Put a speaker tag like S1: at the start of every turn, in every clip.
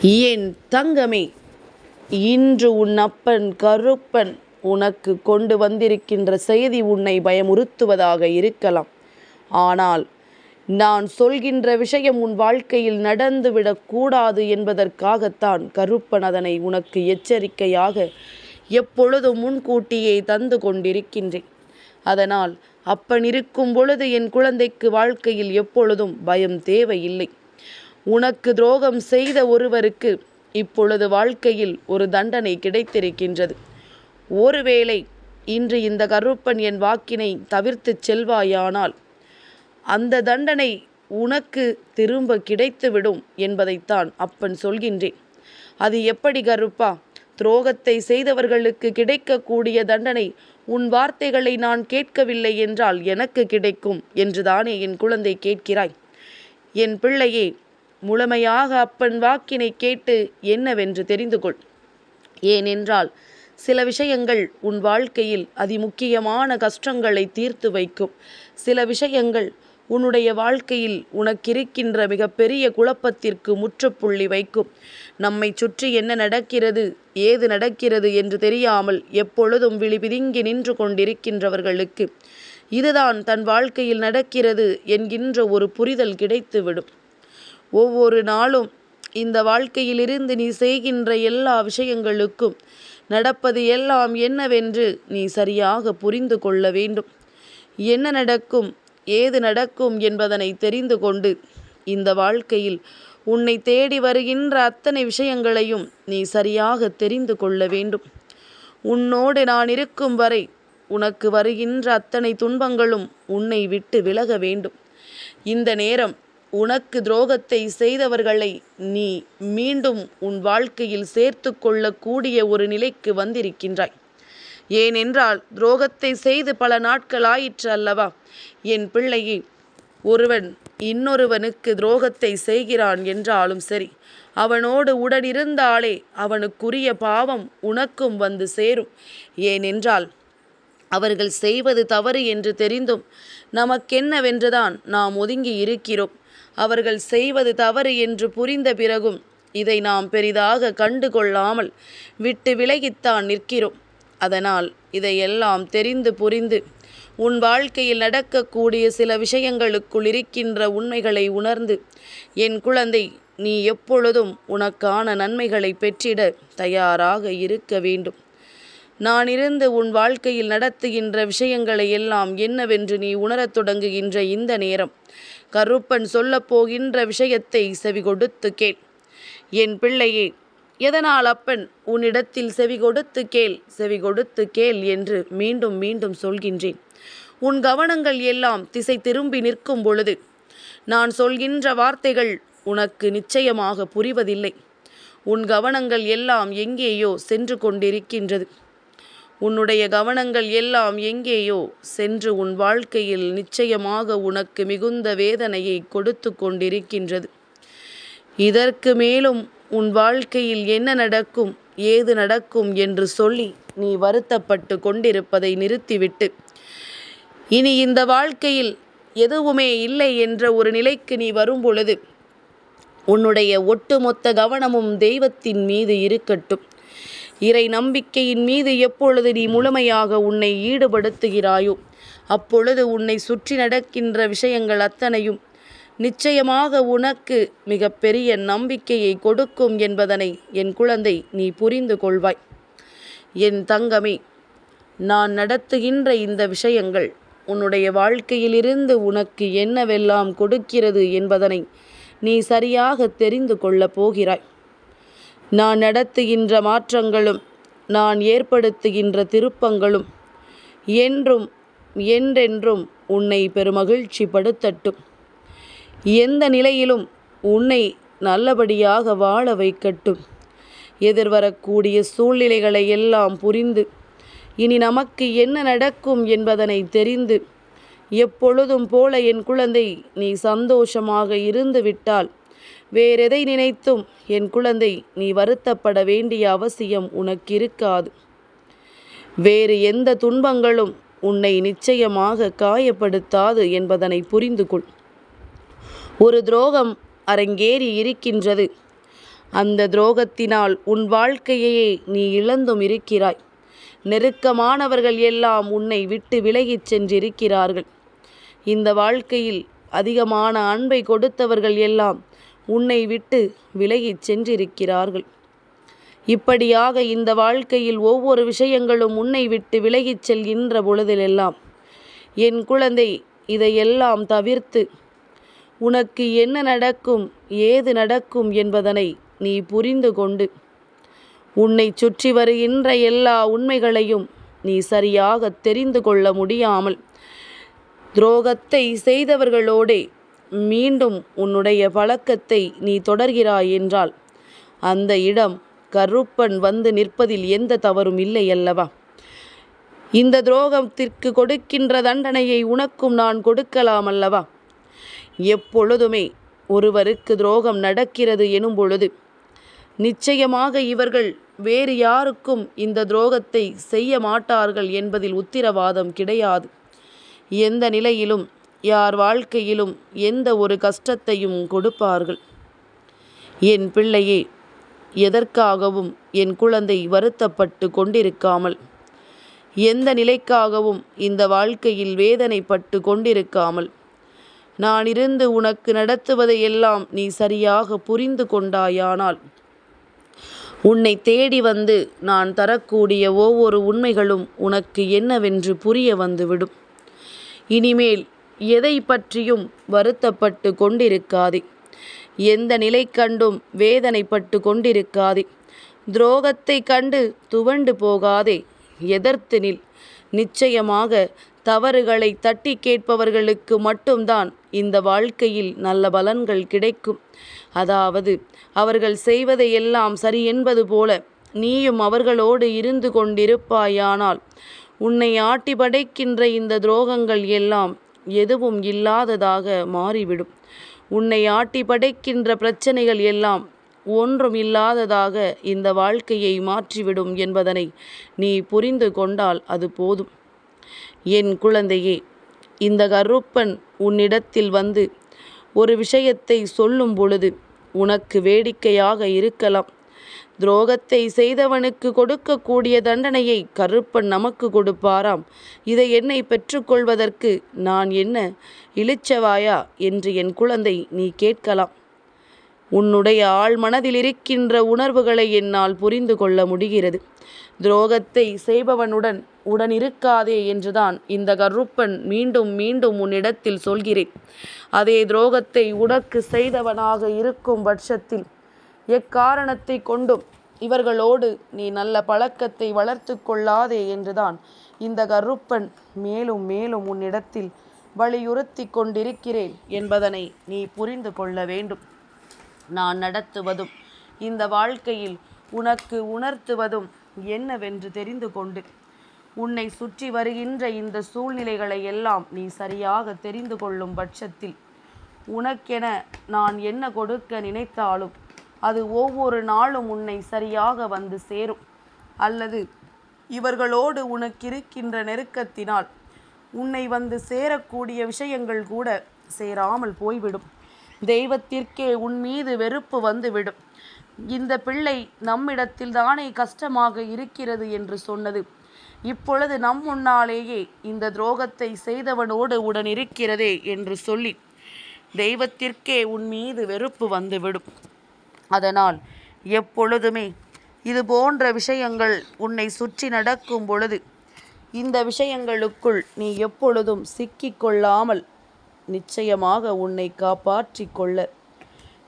S1: என் தங்கமே, இன்று உன் அப்பன் கருப்பன் உனக்கு கொண்டு வந்திருக்கின்ற செய்தி உன்னை பயமுறுத்துவதாக இருக்கலாம். ஆனால் நான் சொல்கின்ற விஷயம் உன் வாழ்க்கையில் நடந்துவிடக்கூடாது என்பதற்காகத்தான் கருப்பன் அதனை உனக்கு எச்சரிக்கையாக எப்பொழுதும் முன்கூட்டியே தந்து கொண்டிருக்கின்றேன். அதனால் அப்பன் இருக்கும் பொழுது என் குழந்தைக்கு வாழ்க்கையில் எப்பொழுதும் பயம் தேவையில்லை. உனக்கு துரோகம் செய்த ஒருவருக்கு இப்பொழுது வாழ்க்கையில் ஒரு தண்டனை கிடைத்திருக்கின்றது. ஒருவேளை இன்று இந்த கருப்பன் என் வாக்கினை தவிர்த்து செல்வாயானால் அந்த தண்டனை உனக்கு திரும்ப கிடைத்துவிடும் என்பதைத்தான் அப்பன் சொல்கின்றேன். அது எப்படி கருப்பா? துரோகத்தை செய்தவர்களுக்கு கிடைக்கக்கூடிய தண்டனை உன் வார்த்தைகளை நான் கேட்கவில்லை என்றால் எனக்கு கிடைக்கும் என்றுதானே என் குழந்தை கேட்கிறாய்? என் பிள்ளையே, முழுமையாக அப்பன் வாக்கினை கேட்டு என்னவென்று தெரிந்து கொள். ஏனென்றால் சில விஷயங்கள் உன் வாழ்க்கையில் அதிமுக்கியமான கஷ்டங்களை தீர்த்து வைக்கும். சில விஷயங்கள் உன்னுடைய வாழ்க்கையில் உனக்கிருக்கின்ற மிகப்பெரிய குழப்பத்திற்கு முற்றுப்புள்ளி வைக்கும். நம்மை சுற்றி என்ன நடக்கிறது, ஏது நடக்கிறது என்று தெரியாமல் எப்பொழுதும் விழிபிதுங்கி நின்று கொண்டிருக்கின்றவர்களுக்கு இதுதான் தன் வாழ்க்கையில் நடக்கிறது என்கின்ற ஒரு புரிதல் கிடைத்துவிடும். ஒவ்வொரு நாளும் இந்த வாழ்க்கையிலிருந்து நீ செய்கின்ற எல்லா விஷயங்களுக்கும் நடப்பது எல்லாம் என்னவென்று நீ சரியாக புரிந்து கொள்ள வேண்டும். என்ன நடக்கும், ஏது நடக்கும் என்பதனை தெரிந்து கொண்டு இந்த வாழ்க்கையில் உன்னை தேடி வருகின்ற அத்தனை விஷயங்களையும் நீ சரியாக தெரிந்து கொள்ள வேண்டும். உன்னோடு நான் இருக்கும் வரை உனக்கு வருகின்ற அத்தனை துன்பங்களும் உன்னை விட்டு விலக வேண்டும். இந்த நேரம் உனக்கு துரோகத்தை செய்தவர்களை நீ மீண்டும் உன் வாழ்க்கையில் சேர்த்து கொள்ளக்கூடிய ஒரு நிலைக்கு வந்திருக்கின்றாய். ஏனென்றால் துரோகத்தை செய்து பல நாட்கள் ஆயிற்று அல்லவா? என் பிள்ளையே, ஒருவன் இன்னொருவனுக்கு துரோகத்தை செய்கிறான் என்றாலும் சரி, அவனோடு உடனிருந்தாலே அவனுக்குரிய பாவம் உனக்கும் வந்து சேரும். ஏனென்றால் அவர்கள் செய்வது தவறு என்று தெரிந்தும் நமக்கென்னவென்றுதான் நாம் ஒதுங்கி இருக்கிறோம். அவர்கள் செய்வது தவறு என்று புரிந்த பிறகும் இதை நாம் பெரிதாக கண்டு கொள்ளாமல் விட்டு விலகித்தான் நிற்கிறோம். அதனால் இதையெல்லாம் தெரிந்து புரிந்து உன் வாழ்க்கையில் நடக்கக்கூடிய சில விஷயங்களுக்குள் இருக்கின்ற உண்மைகளை உணர்ந்து என் குழந்தை, நீ எப்பொழுதும் உனக்கான நன்மைகளை பெற்றிட தயாராக இருக்க வேண்டும். நான் இருந்து உன் வாழ்க்கையில் நடத்துகின்ற விஷயங்களை எல்லாம் என்னவென்று நீ உணரத் தொடங்குகின்ற இந்த நேரம் கருப்பன் சொல்லப்போகின்ற விஷயத்தை செவி கொடுத்து கேள். என் பிள்ளையே, எதனால் அப்பன் உன்னிடத்தில் செவி கொடுத்து கேள் என்று மீண்டும் மீண்டும் சொல்கின்றேன்? உன் கவனங்கள் எல்லாம் திசை திரும்பி நிற்கும் பொழுது நான் சொல்கின்ற வார்த்தைகள் உனக்கு நிச்சயமாக புரிவதில்லை. உன் கவனங்கள் எல்லாம் எங்கேயோ சென்று கொண்டிருக்கின்றது. உன்னுடைய கவனங்கள் எல்லாம் எங்கேயோ சென்று உன் வாழ்க்கையில் நிச்சயமாக உனக்கு மிகுந்த வேதனையை கொடுத்து கொண்டிருக்கின்றது. இதற்கு மேலும் உன் வாழ்க்கையில் என்ன நடக்கும், ஏது நடக்கும் என்று சொல்லி நீ வருத்தப்பட்டு கொண்டிருப்பதை நிறுத்திவிட்டு இனி இந்த வாழ்க்கையில் எதுவுமே இல்லை என்ற ஒரு நிலைக்கு நீ வரும் பொழுது உன்னுடைய ஒட்டுமொத்த கவனமும் தெய்வத்தின் மீது இருக்கட்டும். இறை நம்பிக்கையின் மீது எப்பொழுது நீ முழுமையாக உன்னை ஈடுபடுத்துகிறாயோ அப்பொழுது உன்னை சுற்றி நடக்கின்ற விஷயங்கள் அத்தனையும் நிச்சயமாக உனக்கு மிகப்பெரிய நம்பிக்கையை கொடுக்கும் என்பதனை என் குழந்தை நீ புரிந்து கொள்வாய். என் தங்கமே, நான் நடத்துகின்ற இந்த விஷயங்கள் உன்னுடைய வாழ்க்கையிலிருந்து உனக்கு என்னவெல்லாம் கொடுக்கிறது என்பதனை நீ சரியாக தெரிந்து கொள்ளப் போகிறாய். நான் நடத்துகின்ற மாற்றங்களும் நான் ஏற்படுத்துகின்ற திருப்பங்களும் என்றும் என்றென்றும் உன்னை பெருமகிழ்ச்சி படுத்தட்டும். எந்த நிலையிலும் உன்னை நல்லபடியாக வாழ வைக்கட்டும். எதிர்வரக்கூடிய சூழ்நிலைகளை எல்லாம் புரிந்து இனி நமக்கு என்ன நடக்கும் என்பதனை தெரிந்து எப்பொழுதும் போல என் குழந்தை நீ சந்தோஷமாக இருந்து விட்டால் வேறெதை நினைத்தும் என் குழந்தை நீ வருத்தப்பட வேண்டிய அவசியம் உனக்கு இருக்காது. வேறு எந்த துன்பங்களும் உன்னை நிச்சயமாக காயப்படுத்தாது என்பதனை புரிந்து கொள். ஒரு துரோகம் அரங்கேறி இருக்கின்றது. அந்த துரோகத்தினால் உன் வாழ்க்கையையே நீ இழந்தும் இருக்கிறாய். நெருக்கமானவர்கள் எல்லாம் உன்னை விட்டு விலகிச் சென்றிருக்கிறார்கள். இந்த வாழ்க்கையில் அதிகமான அன்பை கொடுத்தவர்கள் எல்லாம் உன்னை விட்டு விலகிச் சென்றிருக்கிறார்கள். இப்படியாக இந்த வாழ்க்கையில் ஒவ்வொரு விஷயங்களும் உன்னை விட்டு விலகிச் செல்கின்ற பொழுதிலெல்லாம் என் குழந்தை, இதையெல்லாம் தவிர்த்து உனக்கு என்ன நடக்கும், ஏது நடக்கும் என்பதனை நீ புரிந்து கொண்டு உன்னை சுற்றி வருகின்ற எல்லா உண்மைகளையும் நீ சரியாக தெரிந்து கொள்ள முடியாமல் துரோகத்தை செய்தவர்களோடே மீண்டும் உன்னுடைய பழக்கத்தை நீ தொடர்கிறாய் என்றால் அந்த இடம் கருப்பன் வந்து நிற்பதில் எந்த தவறும் இல்லை அல்லவா? இந்த துரோகத்திற்கு கொடுக்கின்ற தண்டனையை உனக்கும் நான் கொடுக்கலாம் அல்லவா? எப்பொழுதுமே ஒருவருக்கு துரோகம் நடக்கிறது எனும் பொழுது நிச்சயமாக இவர்கள் வேறு யாருக்கும் இந்த துரோகத்தை செய்ய மாட்டார்கள் என்பதில் உத்திரவாதம் கிடையாது. எந்த நிலையிலும் யார் வாழ்க்கையிலும் எந்த ஒரு கஷ்டத்தையும் கொடுப்பார்கள். என் பிள்ளையே, எதற்காகவும் என் குழந்தை வருத்தப்பட்டு கொண்டிருக்காமல், எந்த நிலைக்காகவும் இந்த வாழ்க்கையில் வேதனைப்பட்டு கொண்டிருக்காமல், நான் இருந்து உனக்கு நடத்துவதையெல்லாம் நீ சரியாக புரிந்து கொண்டாயானால் உன்னை தேடி வந்து நான் தரக்கூடிய ஒவ்வொரு உண்மைகளும் உனக்கு என்னவென்று புரிய வந்துவிடும். இனிமேல் எதை பற்றியும் வருத்தப்பட்டு கொண்டிருக்காதே. எந்த நிலை கண்டும் வேதனைப்பட்டு கொண்டிருக்காதே. துரோகத்தை கண்டு துவண்டு போகாதே. எதிர்த்து நில். நிச்சயமாக தவறுகளை தட்டி கேட்பவர்களுக்கு மட்டும்தான் இந்த வாழ்க்கையில் நல்ல பலன்கள் கிடைக்கும். அதாவது அவர்கள் செய்வதையெல்லாம் சரி என்பது போல நீயும் அவர்களோடு இருந்து கொண்டிருப்பாயானால் உன்னை ஆட்டி படைக்கின்ற இந்த துரோகங்கள் எல்லாம் எதுவும் இல்லாததாக மாறிவிடும். உன்னை ஆட்டி படைக்கின்ற பிரச்சனைகள் எல்லாம் ஒன்றும் இல்லாததாக இந்த வாழ்க்கையை மாற்றிவிடும் என்பதனை நீ புரிந்து கொண்டால் அது போதும். என் குழந்தையே, இந்த கருப்பன் உன்னிடத்தில் வந்து ஒரு விஷயத்தை சொல்லும் பொழுது உனக்கு வேடிக்கையாக இருக்கலாம். துரோகத்தை செய்தவனுக்கு கொடுக்கக்கூடிய தண்டனையை கருப்பன் நமக்கு கொடுப்பாராம். இதை என்னை பெற்றுக்கொள்வதற்கு நான் என்ன இளிச்சவாயா என்று என் குழந்தை நீ கேட்கலாம். உன்னுடைய ஆழ் மனதில் இருக்கின்ற உணர்வுகளை என்னால் புரிந்து கொள்ள முடிகிறது. துரோகத்தை செய்பவனுடன் உடனிருக்காதே என்றுதான் இந்த கருப்பன் மீண்டும் மீண்டும் உன்னிடத்தில் சொல்கிறேன். அதே துரோகத்தை உனக்கு செய்தவனாக இருக்கும் பட்சத்தில் எக்காரணத்தை கொண்டும் இவர்களோடு நீ நல்ல பழக்கத்தை வளர்த்து கொள்ளாதே என்றுதான் இந்த கருப்பன் மேலும் மேலும் உன்னிடத்தில் வலியுறுத்தி கொண்டிருக்கிறேன் என்பதனை நீ புரிந்து கொள்ள வேண்டும். நான் நடத்துவதும் இந்த வாழ்க்கையில் உனக்கு உணர்த்துவதும் என்னவென்று தெரிந்து கொண்டு உன்னை சுற்றி வருகின்ற இந்த சூழ்நிலைகளை எல்லாம் நீ சரியாக தெரிந்து கொள்ளும் பட்சத்தில் உனக்கென நான் என்ன கொடுக்க நினைத்தாலும் அது ஒவ்வொரு நாளும் உன்னை சரியாக வந்து சேரும். அல்லது இவர்களோடு உனக்கிருக்கின்ற நெருக்கத்தினால் உன்னை வந்து சேரக்கூடிய விஷயங்கள் கூட சேராமல் போய்விடும். தெய்வத்திற்கே உன் மீது வெறுப்பு வந்துவிடும். இந்த பிள்ளை நம்மிடத்தில் தானே கஷ்டமாக இருக்கிறது என்று சொன்னது இப்பொழுது நம் முன்னாலேயே இந்த துரோகத்தை செய்தவனோடு உடன் இருக்கிறதே என்று சொல்லி தெய்வத்திற்கே உன் மீது வெறுப்பு வந்துவிடும். அதனால் எப்பொழுதுமே இது போன்ற விஷயங்கள் உன்னை சுற்றி நடக்கும் பொழுது இந்த விஷயங்களுக்குள் நீ எப்பொழுதும் சிக்கிக்கொள்ளாமல் நிச்சயமாக உன்னை காப்பாற்றி கொள்ள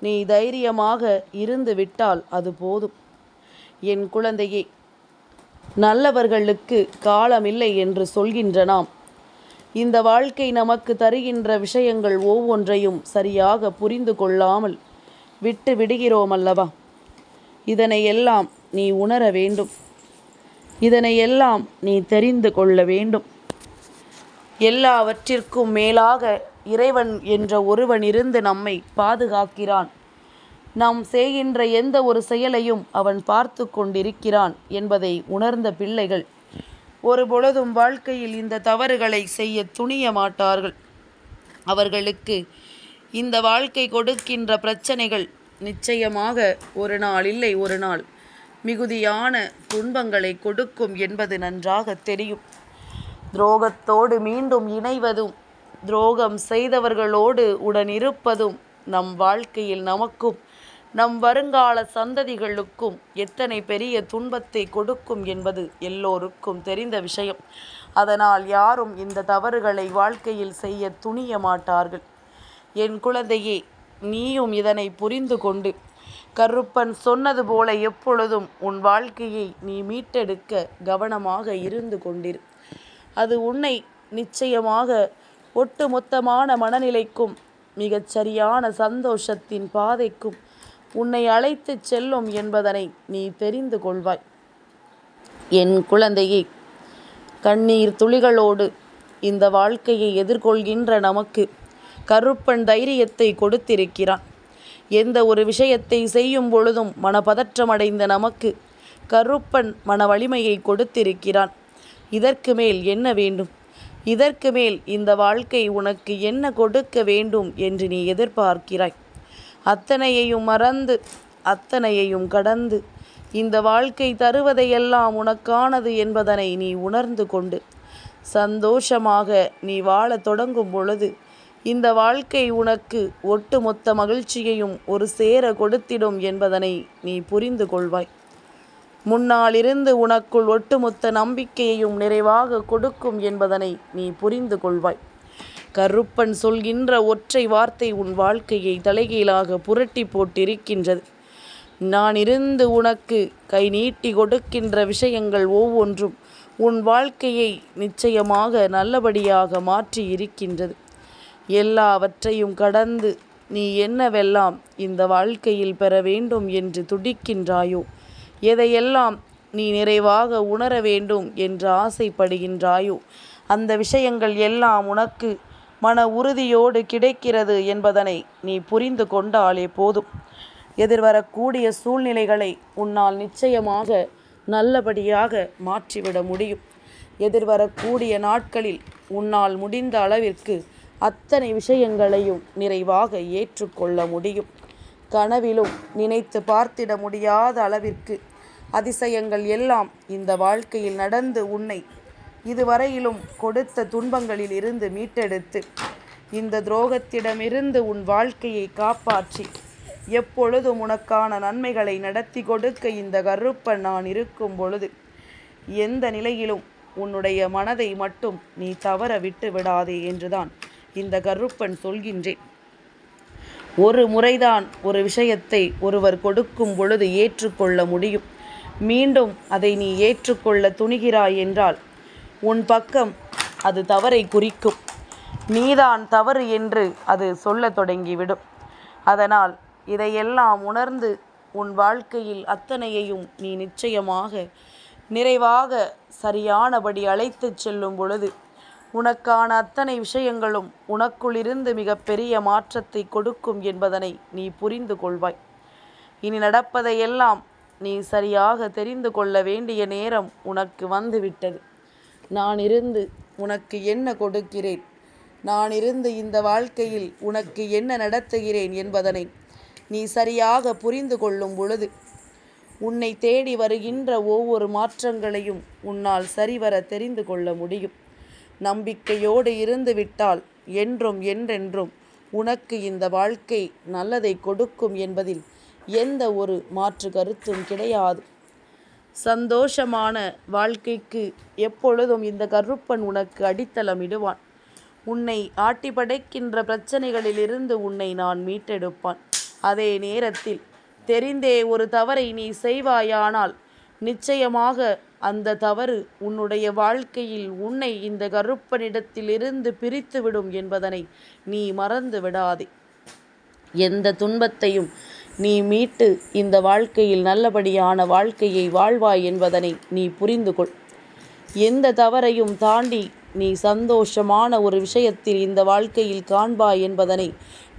S1: நீ தைரியமாக இருந்து விட்டால் அது போதும். என் குழந்தையே, நல்லவர்களுக்கு காலமில்லை என்று சொல்கின்ற நாம் இந்த வாழ்க்கை நமக்கு தருகின்ற விஷயங்கள் ஒவ்வொன்றையும் சரியாக புரிந்து கொள்ளாமல் விட்டு விடுகிறோம் அல்லவா? இதனையெல்லாம் நீ உணர வேண்டும். இதனையெல்லாம் நீ தெரிந்து கொள்ள வேண்டும். எல்லாவற்றிற்கும் மேலாக இறைவன் என்ற ஒருவன் இருந்து நம்மை பாதுகாக்கிறான். நாம் செய்கின்ற எந்த ஒரு செயலையும் அவன் பார்த்து கொண்டிருக்கிறான் என்பதை உணர்ந்த பிள்ளைகள் ஒரு பொழுதும் வாழ்க்கையில் இந்த தவறுகளை செய்ய துணிய மாட்டார்கள். அவர்களுக்கு இந்த வாழ்க்கை கொடுக்கின்ற பிரச்சனைகள் நிச்சயமாக ஒரு நாள் இல்லை ஒரு நாள் மிகுதியான துன்பங்களை கொடுக்கும் என்பது நன்றாக தெரியும். துரோகத்தோடு மீண்டும் இணைவதும் துரோகம் செய்தவர்களோடு உடனிருப்பதும் நம் வாழ்க்கையில் நமக்கும் நம் வருங்கால சந்ததிகளுக்கும் எத்தனை பெரிய துன்பத்தை கொடுக்கும் என்பது எல்லோருக்கும் தெரிந்த விஷயம். அதனால் யாரும் இந்த தவறுகளை வாழ்க்கையில் செய்ய துணிய மாட்டார்கள். என் குழந்தையே, நீயும் இதனை புரிந்து கொண்டு கருப்பன் சொன்னது போல எப்பொழுதும் உன் வாழ்க்கையை நீ மீட்டெடுக்க கவனமாக இருந்து கொண்டிரு. அது உன்னை நிச்சயமாக ஒட்டுமொத்தமான மனநிலைக்கும் மிகச் சரியான சந்தோஷத்தின் பாதைக்கும் உன்னை அழைத்து செல்லும் என்பதனை நீ தெரிந்து கொள்வாய். என் குழந்தையே, கண்ணீர் துளிகளோடு இந்த வாழ்க்கையை எதிர்கொள்கின்ற நமக்கு கருப்பன் தைரியத்தை கொடுத்திருக்கிறான். எந்த ஒரு விஷயத்தை செய்யும் பொழுதும் மனப்பதற்றமடைந்த நமக்கு கருப்பன் மன வலிமையை கொடுத்திருக்கிறான். இதற்கு மேல் என்ன வேண்டும்? இதற்கு மேல் இந்த வாழ்க்கை உனக்கு என்ன கொடுக்க வேண்டும் என்று நீ எதிர்பார்க்கிறாய்? அத்தனையையும் மறந்து அத்தனையையும் கடந்து இந்த வாழ்க்கை தருவதையெல்லாம் உனக்கானது என்பதனை நீ உணர்ந்து கொண்டு சந்தோஷமாக நீ வாழத் தொடங்கும் பொழுது இந்த வாழ்க்கை உனக்கு ஒட்டுமொத்த மகிழ்ச்சியையும் ஒரு சேர கொடுத்திடும் என்பதனை நீ புரிந்து கொள்வாய். முன்னாலிருந்து உனக்குள் ஒட்டுமொத்த நம்பிக்கையையும் நிறைவாக கொடுக்கும் என்பதனை நீ புரிந்து கொள்வாய். கருப்பன் சொல்கின்ற ஒற்றை வார்த்தை உன் வாழ்க்கையை தலைகீழாக புரட்டி போட்டிருக்கின்றது. நான் இருந்து உனக்கு கை நீட்டி கொடுக்கின்ற விஷயங்கள் ஒவ்வொன்றும் உன் வாழ்க்கையை நிச்சயமாக நல்லபடியாக மாற்றி இருக்கின்றது. எல்லாவற்றையும் கடந்து நீ என்னவெல்லாம் இந்த வாழ்க்கையில் பெற வேண்டும் என்று துடிக்கின்றாயோ, எதையெல்லாம் நீ நிறைவாக உணர வேண்டும் என்று ஆசைப்படுகின்றாயோ, அந்த விஷயங்கள் எல்லாம் உனக்கு மன உறுதியோடு கிடைக்கிறது என்பதனை நீ புரிந்து கொண்டாலே போதும். எதிர்வரக்கூடிய சூழ்நிலைகளை உன்னால் நிச்சயமாக நல்லபடியாக மாற்றிவிட முடியும். எதிர்வரக்கூடிய நாட்களில் உன்னால் முடிந்த அளவிற்கு அத்தனை விஷயங்களையும் நிறைவாக ஏற்றுக்கொள்ள முடியும். கனவிலும் நினைத்து பார்த்திட முடியாத அளவிற்கு அதிசயங்கள் எல்லாம் இந்த வாழ்க்கையில் நடந்து உன்னை இதுவரையிலும் கொடுத்த துன்பங்களில் இருந்து மீட்டெடுத்து இந்த துரோகத்திடமிருந்து உன் வாழ்க்கையை காப்பாற்றி எப்பொழுதும் உனக்கான நன்மைகளை நடத்தி கொடுக்க இந்த கருப்பன் நான் இருக்கும் பொழுது எந்த நிலையிலும் உன்னுடைய மனதை மட்டும் நீ தவற விட்டு விடாதே என்றுதான் இந்த கருப்பன் சொல்கின்றேன். ஒரு முறைதான் ஒரு விஷயத்தை ஒருவர் கொடுக்கும் பொழுது ஏற்றுக்கொள்ள முடியும். மீண்டும் அதை நீ ஏற்றுக்கொள்ள துணிகிறாய் என்றால் உன் பக்கம் அது தவறை குறிக்கும். நீதான் தவறு என்று அது சொல்ல தொடங்கிவிடும். அதனால் இதையெல்லாம் உணர்ந்து உன் வாழ்க்கையில் அத்தனையையும் நீ நிச்சயமாக நிறைவாக சரியானபடி அழைத்து செல்லும் பொழுது உனக்கான அத்தனை விஷயங்களும் உனக்குள்ளிருந்து மிகப்பெரிய மாற்றத்தை கொடுக்கும் என்பதனை நீ புரிந்து கொள்வாய். இனி நடப்பதையெல்லாம் நீ சரியாக தெரிந்து கொள்ள வேண்டிய நேரம் உனக்கு வந்துவிட்டது. நான் இருந்து உனக்கு என்ன கொடுக்கிறேன், நான் இருந்து இந்த வாழ்க்கையில் உனக்கு என்ன நடத்துகிறேன் என்பதனை நீ சரியாக புரிந்து கொள்ளும் பொழுது உன்னை தேடி வருகின்ற ஒவ்வொரு மாற்றங்களையும் உன்னால் சரிவர தெரிந்து கொள்ள முடியும். நம்பிக்கையோடு இருந்து விட்டால் என்றும் என்றென்றும் உனக்கு இந்த வாழ்க்கை நல்லதை கொடுக்கும் என்பதில் எந்த ஒரு மாற்று கருத்தும் கிடையாது. சந்தோஷமான வாழ்க்கைக்கு எப்பொழுதும் இந்த கருப்பன் உனக்கு அடித்தளமிடுவான். உன்னை ஆட்டி படைக்கின்ற பிரச்சனைகளிலிருந்து உன்னை நான் மீட்டெடுப்பான். அதே நேரத்தில் தெரிந்தே ஒரு தவறை நீ செய்வாயானால் நிச்சயமாக அந்த தவறு உன்னுடைய வாழ்க்கையில் உன்னை இந்த கருப்பனிடத்திலிருந்து பிரித்துவிடும் என்பதனை நீ மறந்து விடாதே. எந்த துன்பத்தையும் நீ மீட்டு இந்த வாழ்க்கையில் நல்லபடியான வாழ்க்கையை வாழ்வாய் என்பதனை நீ புரிந்து கொள். எந்த தவறையும் தாண்டி நீ சந்தோஷமான ஒரு விஷயத்தில் இந்த வாழ்க்கையில் காண்பாய் என்பதனை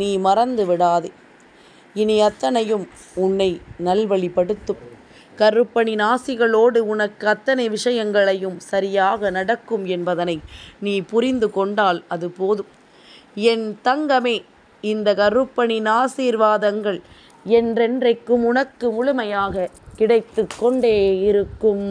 S1: நீ மறந்து விடாதே. இனி அத்தனையும் உன்னை நல்வழிப்படுத்தும். கருப்பனின் ஆசிகளோடு உனக்கு அத்தனை விஷயங்களையும் சரியாக நடக்கும் என்பதனை நீ புரிந்து கொண்டால் அது போதும். என் தங்கமே, இந்த கருப்பனின் ஆசீர்வாதங்கள் என்றென்றைக்கும் உனக்கு முழுமையாக கிடைத்து கொண்டே இருக்கும்.